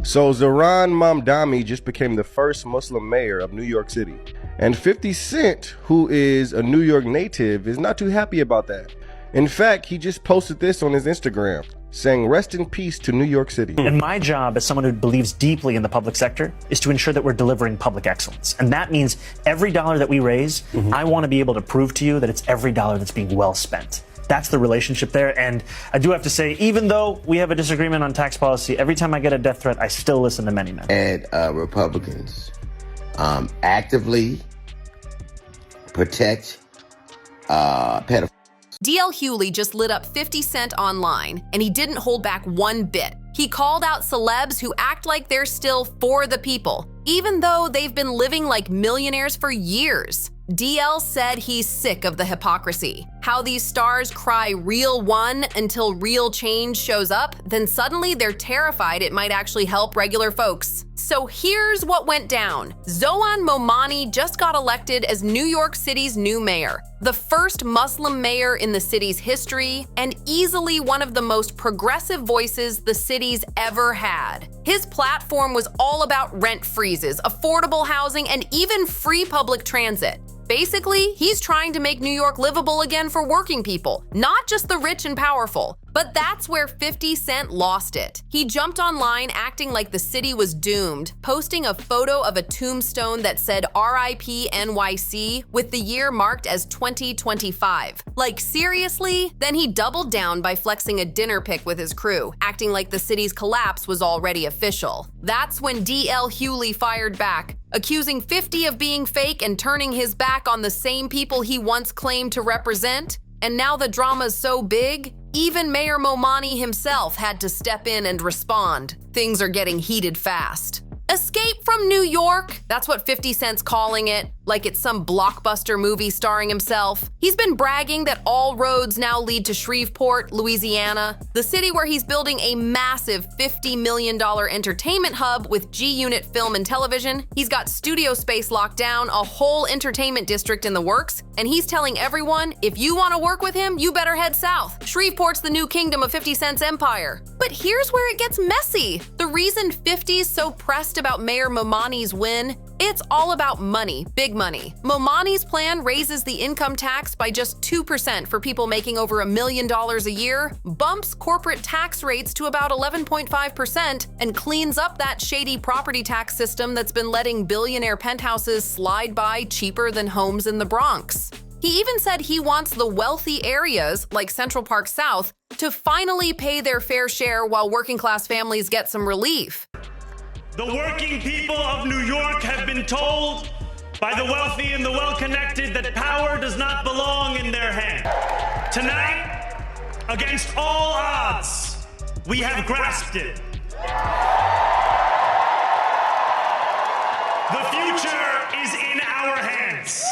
So Zohran Mamdani just became the first Muslim mayor of New York City. And 50 Cent, who is a New York native, is not too happy about that. In fact, he just posted this on his Instagram, saying rest in peace to New York City. And my job as someone who believes deeply in the public sector is to ensure that we're delivering public excellence. And that means every dollar that we raise, I want to be able to prove to you that it's every dollar that's being well spent. That's the relationship there. And I do have to say, even though we have a disagreement on tax policy, every time I get a death threat, I still listen to many men. And Republicans actively protect pedophiles. DL Hughley just lit up 50 Cent online, and he didn't hold back one bit. He called out celebs who act like they're still for the people, even though they've been living like millionaires for years. DL said he's sick of the hypocrisy. How these stars cry real one until real change shows up, then suddenly they're terrified it might actually help regular folks. So here's what went down. Zohran Mamdani just got elected as New York City's new mayor, the first Muslim mayor in the city's history, and easily one of the most progressive voices the city's ever had. His platform was all about rent freezes, affordable housing, and even free public transit. Basically, he's trying to make New York livable again for working people, not just the rich and powerful. But that's where 50 Cent lost it. He jumped online acting like the city was doomed, posting a photo of a tombstone that said RIP NYC with the year marked as 2025. Like, seriously? Then he doubled down by flexing a dinner pic with his crew, acting like the city's collapse was already official. That's when DL Hughley fired back, accusing 50 of being fake and turning his back on the same people he once claimed to represent. And now the drama's so big, even Mayor Mamdani himself had to step in and respond. Things are getting heated fast. Escape from New York? That's what 50 Cent's calling it, like it's some blockbuster movie starring himself. He's been bragging that all roads now lead to Shreveport, Louisiana, the city where he's building a massive $50 million entertainment hub with G-Unit Film and Television. He's got studio space locked down, a whole entertainment district in the works, and he's telling everyone, if you want to work with him, you better head south. Shreveport's the new kingdom of 50 Cent's empire. But here's where it gets messy. The reason 50's so pressed about Mayor Mamdani's win, it's all about money, big money. Mamdani's plan raises the income tax by just 2% for people making over $1 million a year, bumps corporate tax rates to about 11.5%, and cleans up that shady property tax system that's been letting billionaire penthouses slide by cheaper than homes in the Bronx. He even said he wants the wealthy areas, like Central Park South, to finally pay their fair share while working class families get some relief. The working people of New York have been told by the wealthy and the well-connected that power does not belong in their hand. Tonight, against all odds, we have grasped it. The future is in our hands.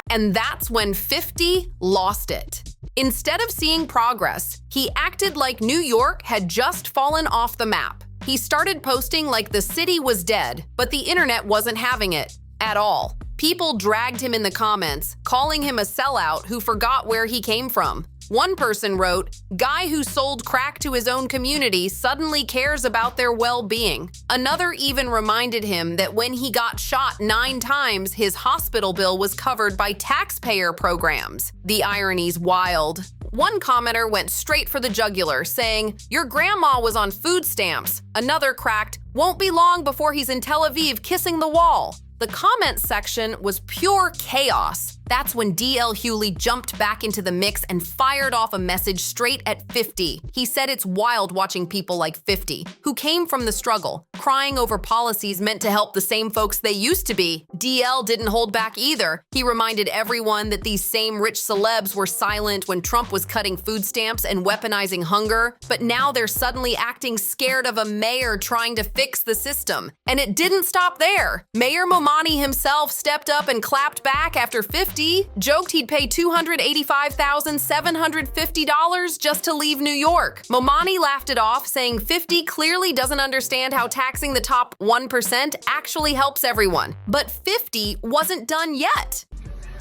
And that's when 50 lost it. Instead of seeing progress, he acted like New York had just fallen off the map. He started posting like the city was dead, but the internet wasn't having it at all. People dragged him in the comments, calling him a sellout who forgot where he came from. One person wrote, "Guy who sold crack to his own community suddenly cares about their well-being." Another even reminded him that when he got shot 9 times, his hospital bill was covered by taxpayer programs. The irony's wild. One commenter went straight for the jugular, saying, "Your grandma was on food stamps." Another cracked, "Won't be long before he's in Tel Aviv kissing the wall." The comment section was pure chaos. That's when DL Hughley jumped back into the mix and fired off a message straight at 50. He said it's wild watching people like 50, who came from the struggle, crying over policies meant to help the same folks they used to be. DL didn't hold back either. He reminded everyone that these same rich celebs were silent when Trump was cutting food stamps and weaponizing hunger, but now they're suddenly acting scared of a mayor trying to fix the system. And it didn't stop there. Mayor Mamdani himself stepped up and clapped back after 50 joked he'd pay $285,750 just to leave New York. Mamdani laughed it off, saying 50 clearly doesn't understand how taxing the top 1% actually helps everyone. But 50 wasn't done yet.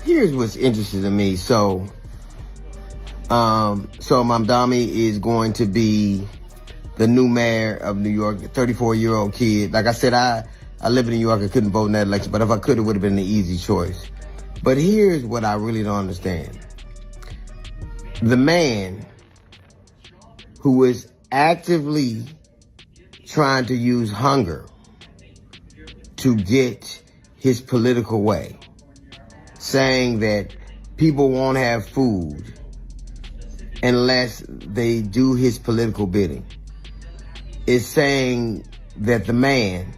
Here's what's interesting to me. So Mamdani is going to be the new mayor of New York, the 34-year-old kid. Like I said, I live in New York. I couldn't vote in that election, but if I could, it would have been an easy choice. But here's what I really don't understand. The man who is actively trying to use hunger to get his political way, saying that people won't have food unless they do his political bidding, is saying that the man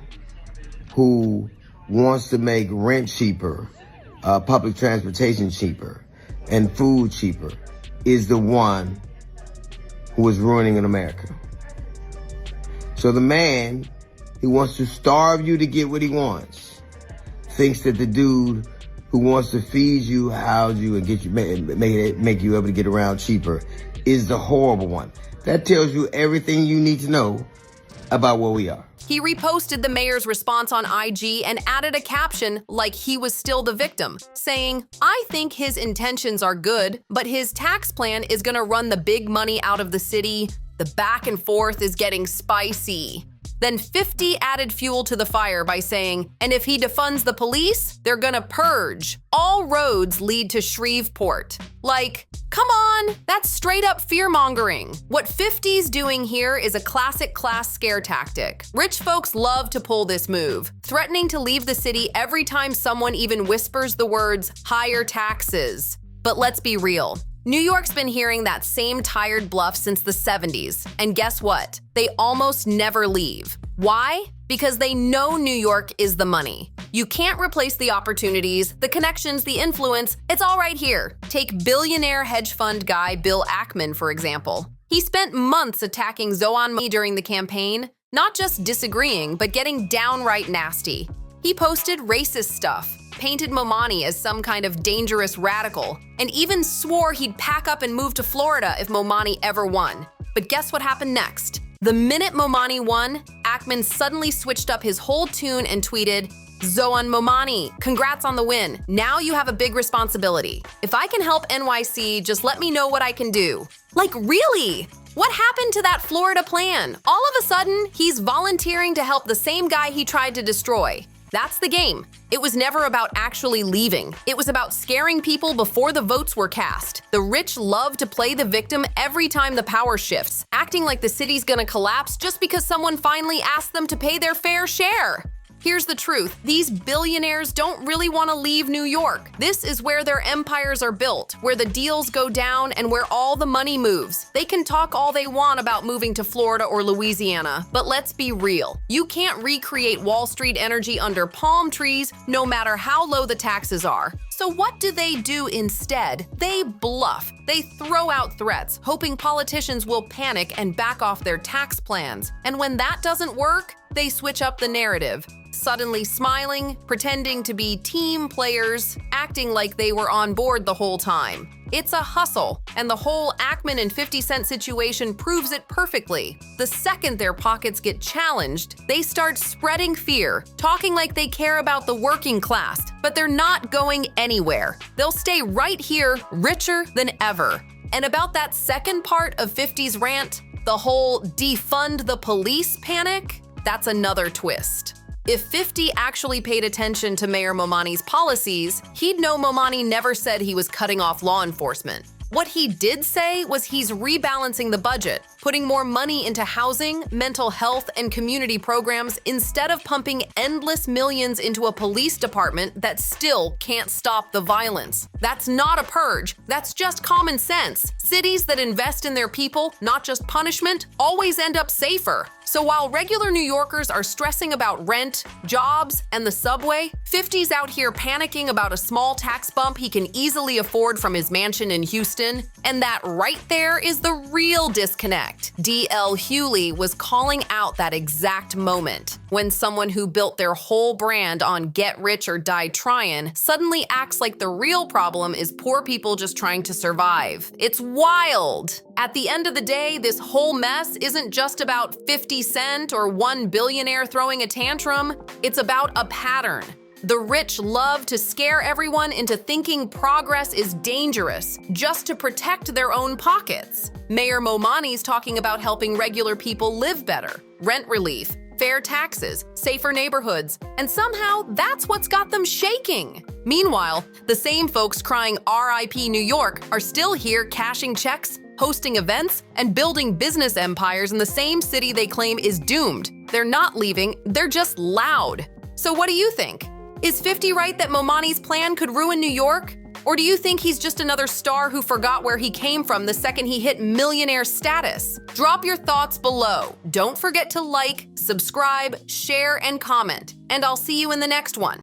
who wants to make rent cheaper, public transportation cheaper, and food cheaper is the one who is ruining in America. So the man who wants to starve you to get what he wants thinks that the dude who wants to feed you, house you, and get you, make you able to get around cheaper is the horrible one. That tells you everything you need to know about where we are. He reposted the mayor's response on IG and added a caption like he was still the victim, saying, "I think his intentions are good, but his tax plan is gonna run the big money out of the city. The back and forth is getting spicy." Then 50 added fuel to the fire by saying, "And if he defunds the police, they're gonna purge. All roads lead to Shreveport." Like, come on, that's straight up fear-mongering. What 50's doing here is a classic class scare tactic. Rich folks love to pull this move, threatening to leave the city every time someone even whispers the words higher taxes. But let's be real. New York's been hearing that same tired bluff since the 70s, and guess what? They almost never leave. Why? Because they know New York is the money. You can't replace the opportunities, the connections, the influence. It's all right here. Take billionaire hedge fund guy Bill Ackman, for example. He spent months attacking Zohran Mamdani during the campaign, not just disagreeing, but getting downright nasty. He posted racist stuff, painted Mamdani as some kind of dangerous radical, and even swore he'd pack up and move to Florida if Mamdani ever won. But guess what happened next? The minute Mamdani won, Ackman suddenly switched up his whole tune and tweeted, "Zohran Mamdani, congrats on the win. Now you have a big responsibility. If I can help NYC, just let me know what I can do." Like, really? What happened to that Florida plan? All of a sudden, he's volunteering to help the same guy he tried to destroy. That's the game. It was never about actually leaving. It was about scaring people before the votes were cast. The rich love to play the victim every time the power shifts, acting like the city's gonna collapse just because someone finally asked them to pay their fair share. Here's the truth. These billionaires don't really want to leave New York. This is where their empires are built, where the deals go down, and where all the money moves. They can talk all they want about moving to Florida or Louisiana, but let's be real. You can't recreate Wall Street energy under palm trees, no matter how low the taxes are. So what do they do instead? They bluff. They throw out threats, hoping politicians will panic and back off their tax plans. And when that doesn't work, they switch up the narrative, suddenly smiling, pretending to be team players, acting like they were on board the whole time. It's a hustle, and the whole Ackman and 50 Cent situation proves it perfectly. The second their pockets get challenged, they start spreading fear, talking like they care about the working class, but they're not going anywhere. They'll stay right here, richer than ever. And about that second part of 50's rant, the whole defund the police panic, that's another twist. If 50 actually paid attention to Mayor Mamdani's policies, he'd know Mamdani never said he was cutting off law enforcement. What he did say was he's rebalancing the budget, putting more money into housing, mental health, and community programs instead of pumping endless millions into a police department that still can't stop the violence. That's not a purge, that's just common sense. Cities that invest in their people, not just punishment, always end up safer. So while regular New Yorkers are stressing about rent, jobs, and the subway, 50's out here panicking about a small tax bump he can easily afford from his mansion in Houston. And that right there is the real disconnect. D.L. Hughley was calling out that exact moment when someone who built their whole brand on get rich or die trying suddenly acts like the real problem is poor people just trying to survive. It's wild. At the end of the day, this whole mess isn't just about 50 Cent or one billionaire throwing a tantrum. It's about a pattern. The rich love to scare everyone into thinking progress is dangerous just to protect their own pockets. Mayor Momani's talking about helping regular people live better, rent relief, fair taxes, safer neighborhoods, and somehow that's what's got them shaking. Meanwhile, the same folks crying RIP New York are still here cashing checks, hosting events, and building business empires in the same city they claim is doomed. They're not leaving, they're just loud. So what do you think? Is 50 right that Momani's plan could ruin New York? Or do you think he's just another star who forgot where he came from the second he hit millionaire status? Drop your thoughts below. Don't forget to like, subscribe, share, and comment. And I'll see you in the next one.